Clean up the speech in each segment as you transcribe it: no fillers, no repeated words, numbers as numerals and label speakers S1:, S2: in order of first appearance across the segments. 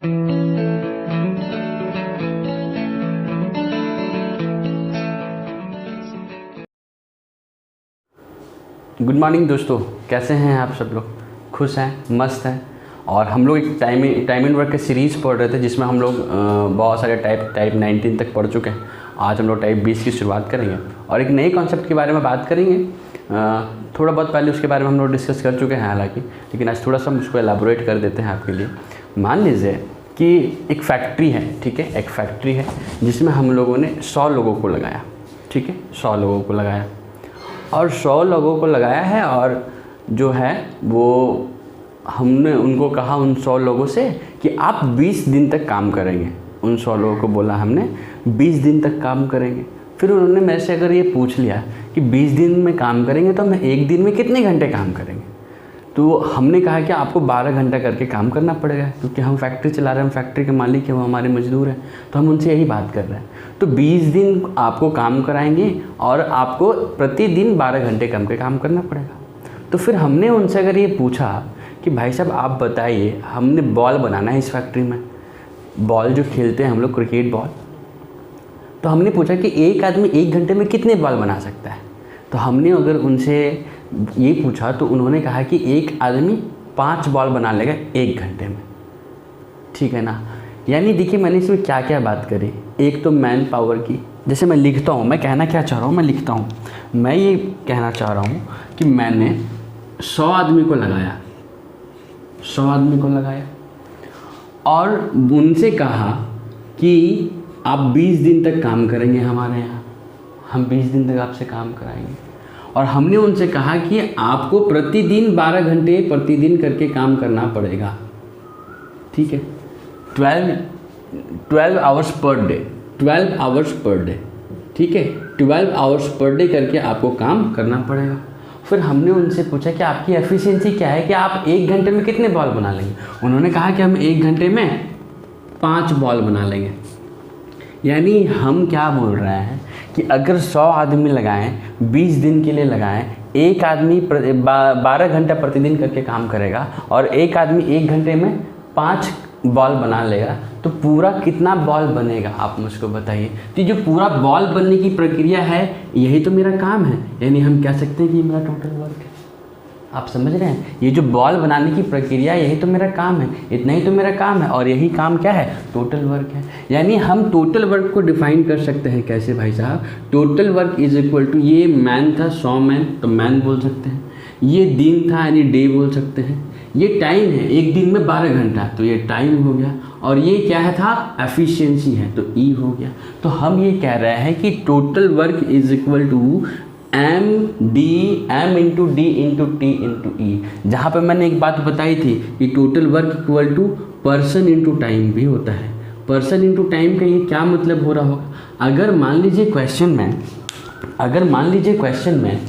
S1: Good morning दोस्तों, कैसे हैं आप सब लोग? खुश हैं, मस्त हैं। और हम लोग एक टाइम एंड वर्क के सीरीज़ पढ़ रहे थे जिसमें हम लोग बहुत सारे टाइप 19 तक पढ़ चुके हैं। आज हम लोग टाइप 20 की शुरुआत करेंगे और एक नए कॉन्सेप्ट के बारे में बात करेंगे। थोड़ा बहुत पहले उसके बारे में हम लोग डिस्कस कर चुके हैं हालांकि, लेकिन आज थोड़ा सा हम उसको एलाबोरेट कर देते हैं आपके लिए। मान लीजिए कि एक फैक्ट्री है, ठीक है, एक फैक्ट्री है जिसमें हम लोगों ने 100 लोगों को लगाया, ठीक है, 100 लोगों को लगाया और 100 लोगों को लगाया है। और जो है वो हमने उनको कहा उन 100 लोगों से कि आप 20 दिन तक काम करेंगे। उन 100 लोगों को बोला हमने 20 दिन तक काम करेंगे। फिर उन्होंने मेरे से अगर ये पूछ लिया कि 20 दिन में काम करेंगे तो हमें एक दिन में कितने घंटे काम करेंगे, तो हमने कहा कि आपको 12 घंटा करके काम करना पड़ेगा, क्योंकि हम फैक्ट्री चला रहे हैं, हम फैक्ट्री के मालिक हैं, वो हमारे मजदूर हैं, तो हम उनसे यही बात कर रहे हैं। तो 20 दिन आपको काम कराएंगे और आपको प्रतिदिन 12 घंटे कम के काम करना पड़ेगा। तो फिर हमने उनसे अगर ये पूछा कि भाई साहब आप बताइए, हमने बॉल बनाना है इस फैक्ट्री में, बॉल जो खेलते हैं हम लोग, क्रिकेट बॉल, तो हमने पूछा कि एक आदमी 1 घंटे में कितने बॉल बना सकता है। तो हमने अगर उनसे ये पूछा तो उन्होंने कहा कि एक आदमी 5 बॉल बना लेगा 1 घंटे में, ठीक है ना। यानी देखिए मैंने इसमें क्या क्या बात करी। एक तो मैन पावर की, जैसे मैं लिखता हूँ, मैं कहना क्या चाह रहा हूँ, मैं लिखता हूँ, मैं ये कहना चाह रहा हूँ कि मैंने 100 आदमी को लगाया, 100 आदमी को लगाया और उनसे कहा कि आप 20 दिन तक काम करेंगे हमारे यहाँ, हम 20 दिन तक आपसे काम कराएंगे। और हमने उनसे कहा कि आपको प्रतिदिन 12 घंटे प्रतिदिन करके काम करना पड़ेगा, ठीक है, 12 hours per day, 12 hours per day, ठीक है, 12 आवर्स पर डे करके आपको काम करना पड़ेगा। फिर हमने उनसे पूछा कि आपकी एफिशिएंसी क्या है, कि आप 1 घंटे में कितने बॉल बना लेंगे। उन्होंने कहा कि हम 1 घंटे में 5 बॉल बना लेंगे। यानी हम क्या बोल रहे हैं कि अगर 100 आदमी लगाएं, 20 दिन के लिए लगाएं, एक आदमी 12 घंटा प्रतिदिन करके काम करेगा और एक आदमी 1 घंटे में 5 बॉल बना लेगा, तो पूरा कितना बॉल बनेगा आप मुझको बताइए। तो जो पूरा बॉल बनने की प्रक्रिया है यही तो मेरा काम है, यानी हम कह सकते हैं कि मेरा टोटल वर्क है। आप समझ रहे हैं, ये जो बॉल बनाने की प्रक्रिया यही तो मेरा काम है, इतना ही तो मेरा काम है, और यही काम क्या है, टोटल वर्क है। यानी हम टोटल वर्क को डिफाइन कर सकते हैं कैसे भाई साहब, total work is equal to, ये मैन था 100 मैन तो मैन बोल सकते हैं, ये दिन था यानी डे बोल सकते हैं, ये टाइम है, एक दिन में 12 घंटा तो ये टाइम हो गया, और ये क्या है था, एफिशिएंसी है तो ई हो गया। तो हम ये कह रहे हैं कि total work is equal to M into D into T into E. जहाँ पर मैंने एक बात बताई थी कि total work equal to person into time भी होता है। पर्सन इंटू टाइम का ये क्या मतलब हो रहा होगा, अगर मान लीजिए क्वेश्चन में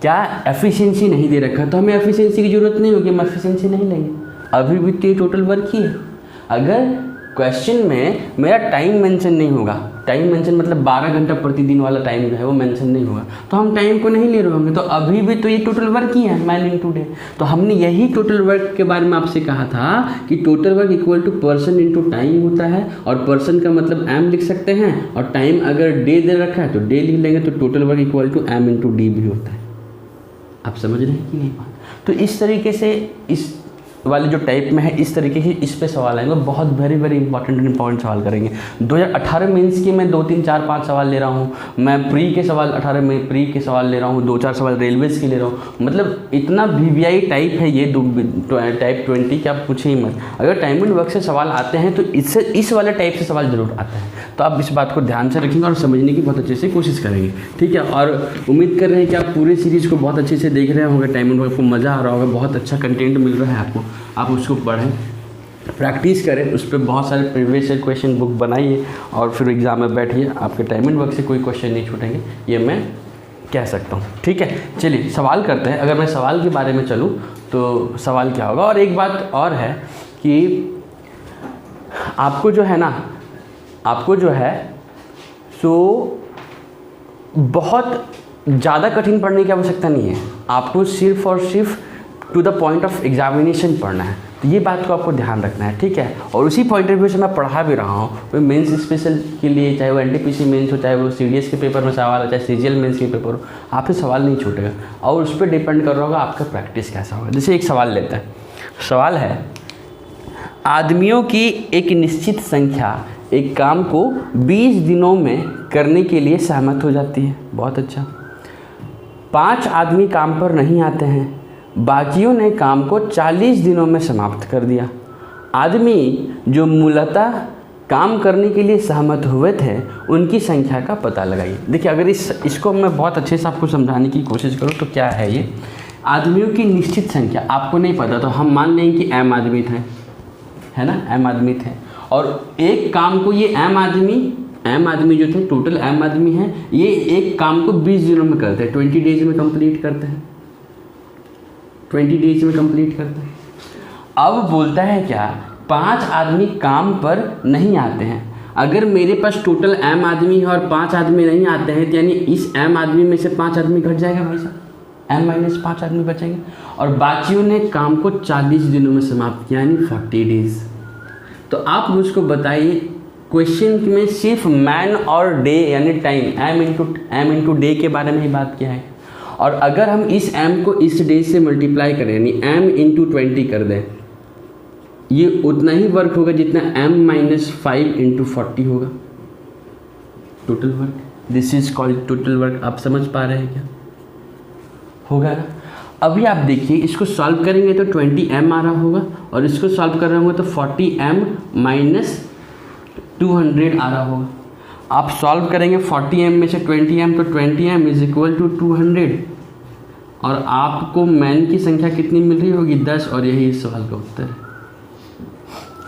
S1: क्या एफिशिएंसी नहीं दे रखा तो हमें एफिशिएंसी की ज़रूरत नहीं होगी, हम एफिशिएंसी नहीं लेंगे, अभी भी तो ये टोटल वर्क ही है। अगर क्वेश्चन में मेरा टाइम मेंशन नहीं होगा, टाइम मेंशन मतलब 12 घंटा प्रतिदिन वाला टाइम जो है वो मेंशन नहीं होगा, तो हम टाइम को नहीं ले रहे होंगे, तो अभी भी तो ये टोटल वर्क ही है, मैन इंटू डे। तो हमने यही टोटल वर्क के बारे में आपसे कहा था कि total work equal to person into time होता है, और पर्सन का मतलब एम लिख सकते हैं, और टाइम अगर डे दे रखा है तो डे लिख लेंगे, तो total work equal to M into D भी होता है। आप समझ रहे हैं कि नहीं बात? तो इस तरीके से इस वाले जो टाइप में है इस तरीके की इस पे सवाल आएंगे, बहुत वेरी इंपॉर्टेंट सवाल करेंगे। 2018 मेंस की मैं 2, 3, 4, 5 सवाल ले रहा हूँ, मैं प्री के सवाल 18 में प्री के सवाल ले रहा हूँ, 2-4 सवाल रेलवेज़ के ले रहा हूँ, मतलब इतना वीवीआई टाइप है ये टाइप 20 कि आप पूछिए ही मत। अगर टाइम एंड वर्क से सवाल आते हैं तो इससे इस वाले टाइप से सवाल जरूर आता है, तो आप इस बात को ध्यान से रखेंगे और समझने की बहुत अच्छे से कोशिश करेंगे, ठीक है। और उम्मीद कर रहे हैं कि आप पूरे सीरीज़ को बहुत अच्छे से देख रहे होंगे, टाइम एंड वर्क को मज़ा आ रहा होगा, बहुत अच्छा कंटेंट मिल रहा है आपको, आप उसको पढ़ें, प्रैक्टिस करें, उस पर बहुत सारे प्रीवियस ईयर क्वेश्चन बुक बनाइए और फिर एग्ज़ाम में बैठिए, आपके टाइम एंड वर्क से कोई क्वेश्चन नहीं छूटेंगे, ये मैं कह सकता हूँ, ठीक है। चलिए सवाल करते हैं। अगर मैं सवाल के बारे में चलूँ तो सवाल क्या होगा, और एक बात और है कि आपको जो है ना, आपको जो है सो बहुत ज़्यादा कठिन पढ़ने की आवश्यकता नहीं है, आपको सिर्फ और सिर्फ to the point of examination पढ़ना है। तो ये बात को आपको ध्यान रखना है, ठीक है। और उसी पॉइंट ऑफ व्यू से मैं पढ़ा भी रहा हूँ। वो मेंस स्पेशल के लिए, चाहे वो एनटीपीसी मेंस हो, चाहे वो सीडीएस के पेपर में सवाल हो, चाहे सीजीएल मेंस के पेपर हो, आपसे सवाल नहीं छूटेगा। और उस पर डिपेंड कर रहा होगा आपका प्रैक्टिस कैसा होगा। जैसे एक सवाल लेते हैं, सवाल है आदमियों की एक निश्चित संख्या एक काम को 20 दिनों में करने के लिए सहमत हो जाती है। बहुत अच्छा। 5 आदमी काम पर नहीं आते हैं, बाकियों ने काम को 40 दिनों में समाप्त कर दिया। आदमी जो मूलतः काम करने के लिए सहमत हुए थे उनकी संख्या का पता लगाइए। देखिए, अगर इसको मैं बहुत अच्छे से आपको समझाने की कोशिश करूँ तो क्या है ये, आदमियों की निश्चित संख्या आपको नहीं पता, तो हम मान लेंगे कि m आदमी थे, है ना, m आदमी थे। और एक काम को ये m आदमी जो थे, टोटल m आदमी हैं, ये एक काम को 20 दिनों में करते हैं, 20 डेज में कंप्लीट करते हैं, 20 डेज में कंप्लीट करते हैं। अब बोलता है क्या, 5 आदमी काम पर नहीं आते हैं। अगर मेरे पास टोटल m आदमी है और 5 आदमी नहीं आते हैं, तो यानी इस m आदमी में से 5 आदमी घट जाएगा भाई साहब, m - 5 आदमी बचेंगे। और बाकियों ने काम को 40 दिनों में समाप्त किया, यानी 40 डेज। तो आप मुझको बताइए, क्वेश्चन में सिर्फ मैन और डे यानी टाइम m इंटू डे के बारे में ही बात किया है। और अगर हम इस m को इस डे से मल्टीप्लाई करें, यानी m इंटू 20 कर दें, ये उतना ही वर्क होगा जितना m - 5 इंटू 40 होगा, total work. This is called total work. आप समझ पा रहे हैं क्या? होगा ना। अभी आप देखिए, इसको सॉल्व करेंगे तो 20m आ रहा होगा, और इसको सॉल्व कर रहे होंगे तो 40m माइनस 200 आ रहा होगा। आप सॉल्व करेंगे 40m में से 20m, तो 20m इज इक्वल टू 200, और आपको मैन की संख्या कितनी मिल रही होगी, 10, और यही इस सवाल का उत्तर है।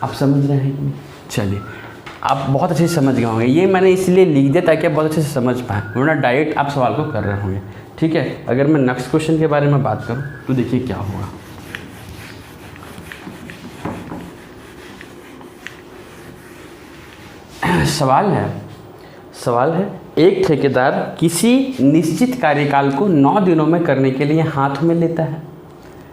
S1: आप समझ रहे हैं कि नहीं? चलिए, आप बहुत अच्छे से समझ गए होंगे। ये मैंने इसलिए लिख दिया ताकि आप बहुत अच्छे से समझ पाएँ, वरना डायरेक्ट आप सवाल को कर रहे होंगे, ठीक है। अगर मैं नेक्स्ट क्वेश्चन के बारे में बात करूं तो देखिए क्या होगा। सवाल है एक ठेकेदार किसी निश्चित कार्यकाल को 9 दिनों में करने के लिए हाथ में लेता है।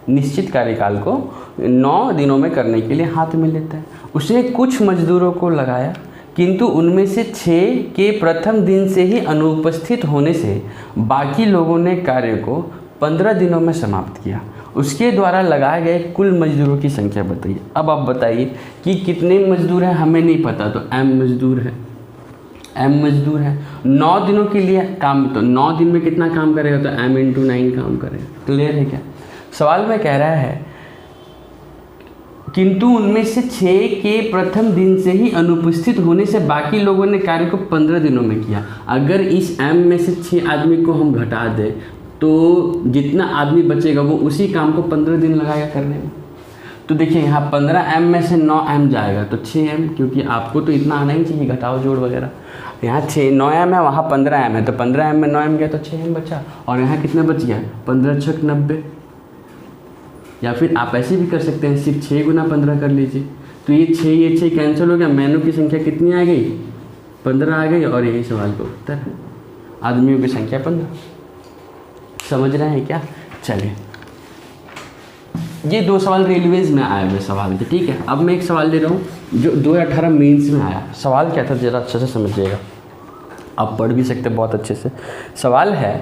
S1: निश्चित कार्यकाल को 9 दिनों में करने के लिए हाथ में लेता है। उसने कुछ मजदूरों को लगाया, किंतु उनमें से 6 के प्रथम दिन से ही अनुपस्थित होने से बाकी लोगों ने कार्य को 15 दिनों में समाप्त किया। उसके द्वारा लगाए गए कुल मजदूरों की संख्या बताइए। अब आप बताइए कि कितने मजदूर हैं, हमें नहीं पता, तो m मजदूर है। 9 दिनों के लिए काम, तो 9 दिन में कितना काम करेगा, तो m इंटू 9 काम करेगा। क्लियर है क्या? सवाल में कह रहा है किंतु उनमें से 6 के प्रथम दिन से ही अनुपस्थित होने से बाकी लोगों ने कार्य को 15 दिनों में किया। अगर इस m में से 6 आदमी को हम घटा दें तो जितना आदमी बचेगा वो उसी काम को 15 दिन लगाएगा करने में। तो देखिए, यहाँ 15m में से 9m जाएगा तो 6m, क्योंकि आपको तो इतना आना ही चाहिए, घटाओ जोड़ वगैरह। यहाँ 9m है, वहाँ 15m है, तो 15m में 9m गया तो 6m बचा। और यहाँ कितना बच गया, 15 × 6 = 90। या फिर आप ऐसे भी कर सकते हैं, सिर्फ 6 × 15 कर लीजिए, तो ये 6 कैंसिल हो गया, मैनों की संख्या कितनी आ गई, 15 आ गई, और यही सवाल का उत्तर है, आदमियों की संख्या 15। समझ रहे हैं क्या? चलिए, ये 2 सवाल रेलवेज में आए हुए सवाल थे, ठीक है। अब मैं एक सवाल ले रहा हूँ जो 2018 मेंस में आया। सवाल क्या था ज़रा अच्छे से समझिएगा, आप पढ़ भी सकते बहुत अच्छे से। सवाल है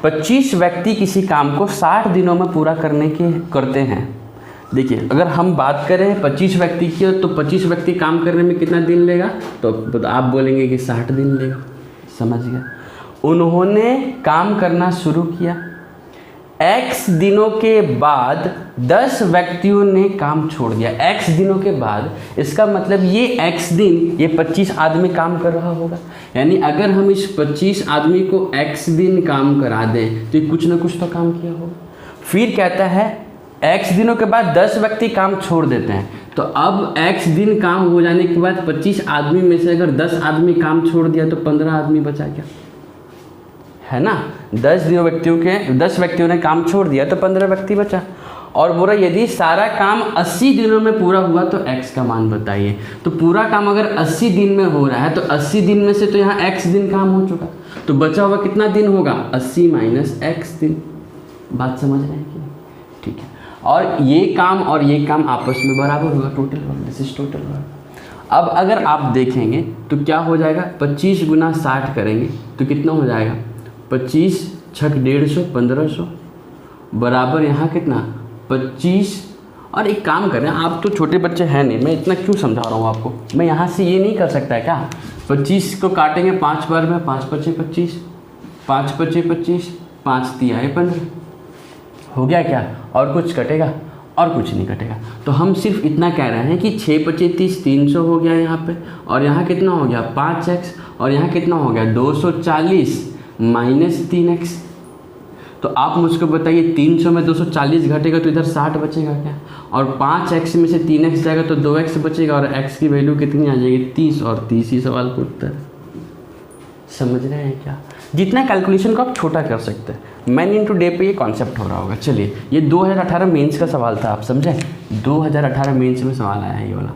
S1: 25 व्यक्ति किसी काम को 60 दिनों में पूरा करते हैं। देखिए, अगर हम बात करें 25 व्यक्ति की, तो 25 व्यक्ति काम करने में कितना दिन लेगा, तो आप बोलेंगे कि 60 दिन लेगा। समझ गए? उन्होंने काम करना शुरू किया, x दिनों के बाद 10 व्यक्तियों ने काम छोड़ दिया। x दिनों के बाद, इसका मतलब ये x दिन ये 25 आदमी काम कर रहा होगा। यानी अगर हम इस 25 आदमी को x दिन काम करा दें तो कुछ ना कुछ तो काम किया होगा। फिर कहता है x दिनों के बाद 10 व्यक्ति काम छोड़ देते हैं, तो अब x दिन काम हो जाने के बाद 25 आदमी में से अगर 10 आदमी काम छोड़ दिया तो 15 आदमी बचा क्या, है ना। 10 व्यक्तियों ने काम छोड़ दिया तो 15 व्यक्ति बचा। और बोला यदि सारा काम 80 दिनों में पूरा हुआ तो x का मान बताइए। तो पूरा काम अगर 80 दिन में हो रहा है तो 80 दिन में से तो यहाँ x दिन काम हो चुका, तो बचा हुआ कितना दिन होगा, 80 - x दिन। बात समझ रहे हैं कि? ठीक है। और ये काम आपस में बराबर होगा, total work, this is total work. अब अगर आप देखेंगे तो क्या हो जाएगा, 25 गुना 60 करेंगे तो कितना हो जाएगा, 25 छक 150, 1500 बराबर यहाँ कितना 25। और एक काम करें, आप तो छोटे बच्चे हैं नहीं, मैं इतना क्यों समझा रहा हूँ आपको, मैं यहाँ से ये नहीं कर सकता है क्या, 25 को काटेंगे 5 बार में, 5 पचे 25, 5 पचे 25, 5 तिया 15, हो गया क्या, और कुछ कटेगा, और कुछ नहीं कटेगा। तो हम सिर्फ इतना कह रहे हैं कि 6 पचे 30, 300 हो गया यहाँ पे, और यहाँ कितना हो गया 5x, और यहाँ कितना हो गया 240 माइनस 3x। तो आप मुझको बताइए 300 में 240 घटेगा तो इधर 60 बचेगा क्या, और 5x में से 3x जाएगा तो 2x बचेगा, और x की वैल्यू कितनी आ जाएगी 30, और 30 ही सवाल का उत्तर। समझ रहे हैं क्या, जितना कैलकुलेशन को आप छोटा कर सकते हैं। मैन इंटू डे पे ये कॉन्सेप्ट हो रहा होगा। चलिए, ये 2018 मेंस का सवाल था, आप समझे, 2018 मेंस में सवाल आया है ये वाला।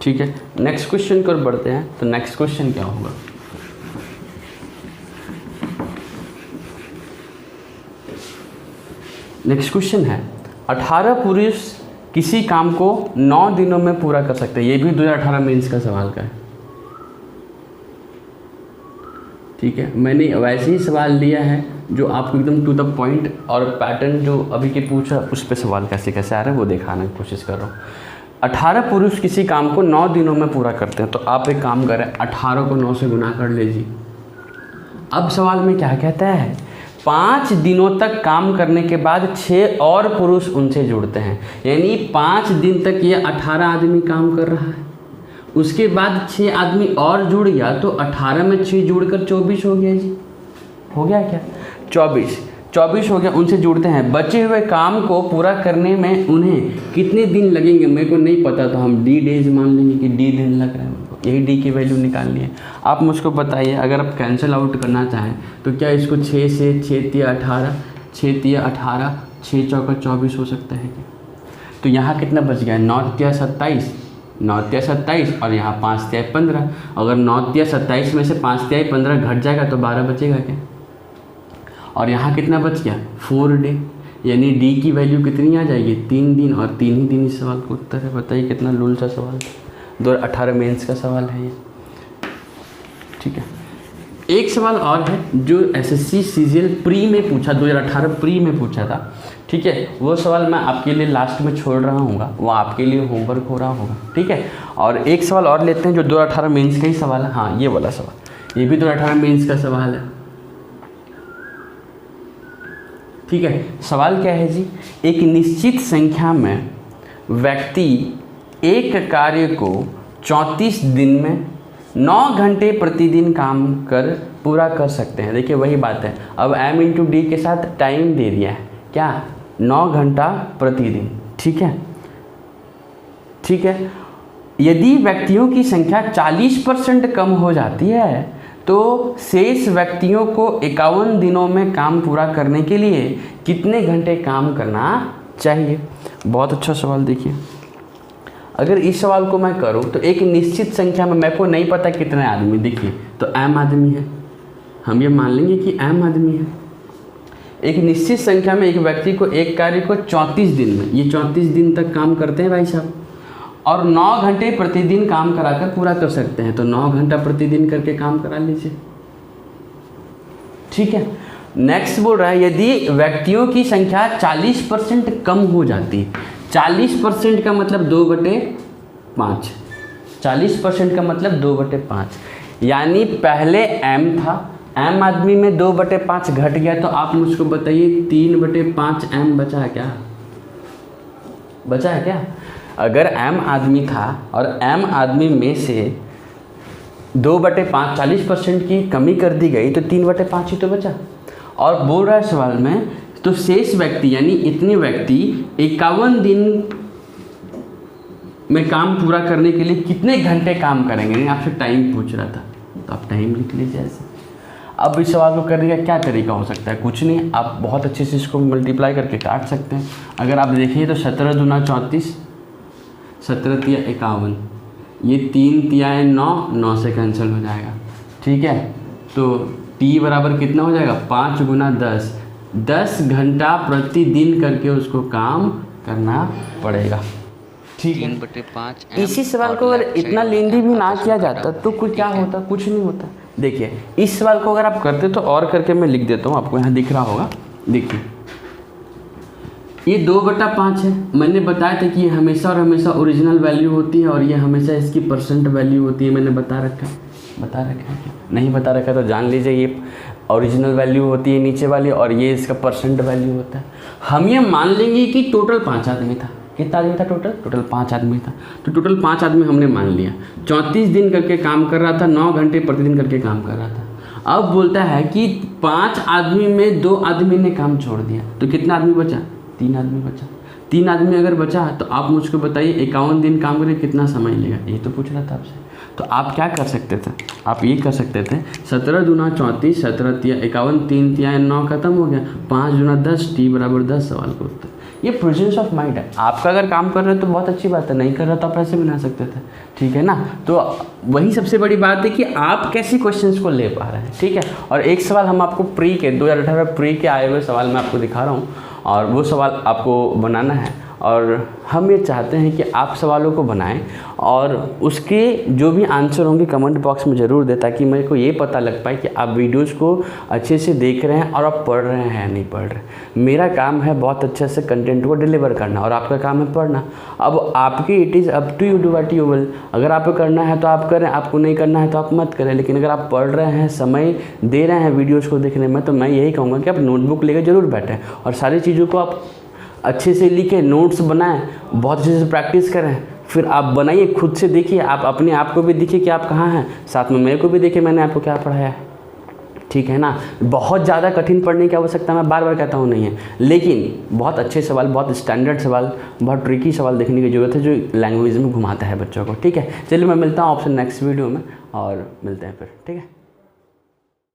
S1: ठीक है, नेक्स्ट क्वेश्चन की ओर बढ़ते हैं। तो नेक्स्ट क्वेश्चन क्या होगा, नेक्स्ट क्वेश्चन है 18 पुरुष किसी काम को 9 दिनों में पूरा कर सकते हैं। ये भी 2018 मेंस का सवाल का है। ठीक है, मैंने वैसे ही सवाल लिया है जो आपको एकदम टू द पॉइंट, और पैटर्न जो अभी के पूछा उस पर सवाल कैसे कैसे आ रहा है वो दिखाने की कोशिश कर रहा हूँ। 18 पुरुष किसी काम को 9 दिनों में पूरा करते हैं। तो आप एक काम करें, 18 को 9 से गुना कर लीजिए। अब सवाल में क्या कहता है, 5 दिनों तक काम करने के बाद 6 और पुरुष उनसे जुड़ते हैं, यानी 5 दिन तक ये 18 आदमी काम कर रहा है, उसके बाद 6 आदमी और जुड़ गया तो 18 में 6 जुड़कर 24 हो गया जी, हो गया क्या 24 हो गया, उनसे जुड़ते हैं। बचे हुए काम को पूरा करने में उन्हें कितने दिन लगेंगे, मेरे को नहीं पता, तो हम डी डेज मान लेंगे कि डी दिन लग रहा है मेरे को, यही डी की वैल्यू निकालनी है। आप मुझको बताइए, अगर आप कैंसिल आउट करना चाहें तो क्या इसको 6 से 6 तिया 18, 6 तिया 18, 6 चौका 24 हो सकता है क्या। तो यहाँ कितना बच गया, 9 तिया 27, 9 तिया 27, और यहाँ 5 तिया 15। अगर 9 तिया 27 में से 5 तिया 15 घट जाएगा तो 12 बचेगा क्या, और यहाँ कितना बच गया 4 डे, यानी डी की वैल्यू कितनी आ जाएगी 3 दिन, और 3 ही दिन इस सवाल का उत्तर है। बताइए कितना लूल सा सवाल, 2018 मेंस का सवाल है ये। ठीक है, एक सवाल और है जो एसएससी सीजीएल प्री में पूछा, 2018 प्री में पूछा था। ठीक है, वो सवाल मैं आपके लिए लास्ट में छोड़ रहा हूँ, वो आपके लिए होमवर्क हो रहा होगा। ठीक है, और एक सवाल और लेते हैं जो 2018 मेंस का ही सवाल है। हाँ, ये वाला सवाल, ये भी 2018 मेंस का सवाल है। ठीक है, सवाल क्या है जी, एक निश्चित संख्या में व्यक्ति एक कार्य को 34 दिन में 9 घंटे प्रतिदिन काम कर पूरा कर सकते हैं। देखिए वही बात है, अब m इंटू डी के साथ टाइम दे दिया है, क्या 9 घंटा प्रतिदिन। ठीक है, ठीक है, यदि व्यक्तियों की संख्या 40% कम हो जाती है तो शेष व्यक्तियों को 51 दिनों में काम पूरा करने के लिए कितने घंटे काम करना चाहिए। बहुत अच्छा सवाल। देखिए, अगर इस सवाल को मैं करूं तो एक निश्चित संख्या में, मेरे को नहीं पता कितने आदमी, देखिए तो m आदमी है, हम ये मान लेंगे कि m आदमी है। एक निश्चित संख्या में एक व्यक्ति को एक कार्य को 34 दिन में, ये 34 दिन तक काम करते हैं भाई साहब, और 9 घंटे प्रतिदिन काम कराकर पूरा कर सकते हैं। तो 9 घंटा प्रतिदिन करके काम करा लीजिए। ठीक है, नेक्स्ट बोल रहा है यदि व्यक्तियों की संख्या 40% कम हो जाती है, 40% का मतलब 2/5, 40% का मतलब 2/5, यानी पहले m था, m आदमी में 2/5 घट गया, तो आप मुझको बताइए 3/5 m बचा क्या, बचा है क्या। अगर m आदमी था और m आदमी में से 2/5 40% की कमी कर दी गई तो 3/5 ही तो बचा। और बोल रहा है सवाल में, तो शेष व्यक्ति यानी इतने व्यक्ति 51 दिन में काम पूरा करने के लिए कितने घंटे काम करेंगे, आपसे टाइम पूछ रहा था, तो आप टाइम लिख लीजिए ऐसे। अब इस सवाल को करने का क्या तरीका हो सकता है, कुछ नहीं, आप बहुत अच्छे से इसको मल्टीप्लाई करके काट सकते हैं। अगर आप देखिए तो 17 दूना 34, 17 तिया 51, ये 3 तिया 9, 9 से कैंसिल हो जाएगा। ठीक है, तो t बराबर कितना हो जाएगा 5 गुना 10, 10 घंटा प्रतिदिन करके उसको काम करना पड़ेगा। ठीक है,
S2: 3/5
S1: इसी सवाल को अगर इतना लेंदी भी ना किया जाता तो कुछ क्या होता, कुछ नहीं होता। देखिए इस सवाल को अगर आप करते तो और करके मैं लिख देता हूँ, आपको यहाँ दिख रहा होगा। देखिए ये 2/5 है, मैंने बताया था कि ये हमेशा और हमेशा ओरिजिनल वैल्यू होती है और ये हमेशा इसकी परसेंट वैल्यू होती है। मैंने बता रखा है क्या? नहीं बता रखा तो जान लीजिए, ये ओरिजिनल वैल्यू होती है नीचे वाली और ये इसका परसेंट वैल्यू होता है। हम ये मान लेंगे कि टोटल 5 आदमी था। कितना आदमी था टोटल 5 आदमी था। तो टोटल 5 आदमी हमने मान लिया, 34 दिन करके काम कर रहा था, 9 घंटे प्रतिदिन करके काम कर रहा था। अब बोलता है कि 5 आदमी में 2 आदमी ने काम छोड़ दिया, तो कितना आदमी बचा? 3 आदमी बचा। 3 आदमी अगर बचा तो आप मुझको बताइए 51 दिन काम करें कितना समय लेगा, ये तो पूछ रहा था आपसे। तो आप क्या कर सकते थे, आप ये कर सकते थे 17 दूना 34, 17 तिया 51, 3 तिया 9 खत्म हो गया, 5 दूना 10, टी बराबर 10 सवाल का उत्तर। ये प्रेजेंस ऑफ माइंड है। आपका अगर काम कर रहे हो तो बहुत अच्छी बात है, नहीं कर रहा तो आप ऐसे बना सकते थे। ठीक है ना, तो वही सबसे बड़ी बात है कि आप कैसी क्वेश्चंस को ले पा रहे हैं। ठीक है, और एक सवाल हम आपको प्री के 2018 प्री के आए हुए सवाल मैं आपको दिखा रहा हूँ और वो सवाल आपको बनाना है और हम ये चाहते हैं कि आप सवालों को बनाएं और उसके जो भी आंसर होंगे कमेंट बॉक्स में ज़रूर दें, ताकि मेरे को ये पता लग पाए कि आप वीडियोस को अच्छे से देख रहे हैं और आप पढ़ रहे हैं या नहीं पढ़ रहे। मेरा काम है बहुत अच्छे से कंटेंट को डिलीवर करना और आपका काम है पढ़ना। अब आपकी it is up to you do what you will. अगर आपको करना है तो आप करें, आपको नहीं करना है तो आप मत करें। लेकिन अगर आप पढ़ रहे हैं, समय दे रहे हैं वीडियोज़ को देखने में, तो मैं यही कहूँगा कि आप नोटबुक लेकर ज़रूर बैठें और सारी चीज़ों को आप अच्छे से लिखें, नोट्स बनाएं, बहुत अच्छे से प्रैक्टिस करें। फिर आप बनाइए, खुद से देखिए, आप अपने आप को भी देखिए कि आप कहाँ हैं, साथ में मेरे को भी देखिए मैंने आपको क्या पढ़ाया है। ठीक है ना, बहुत ज़्यादा कठिन पढ़ने की आवश्यकता मैं बार बार कहता हूँ नहीं है, लेकिन बहुत अच्छे सवाल, बहुत स्टैंडर्ड सवाल, बहुत ट्रिकी सवाल देखने की ज़रूरत है जो लैंग्वेज में घुमाता है बच्चों को। ठीक है, चलिए मैं मिलता हूँ आपसे नेक्स्ट वीडियो में और मिलते हैं फिर। ठीक है।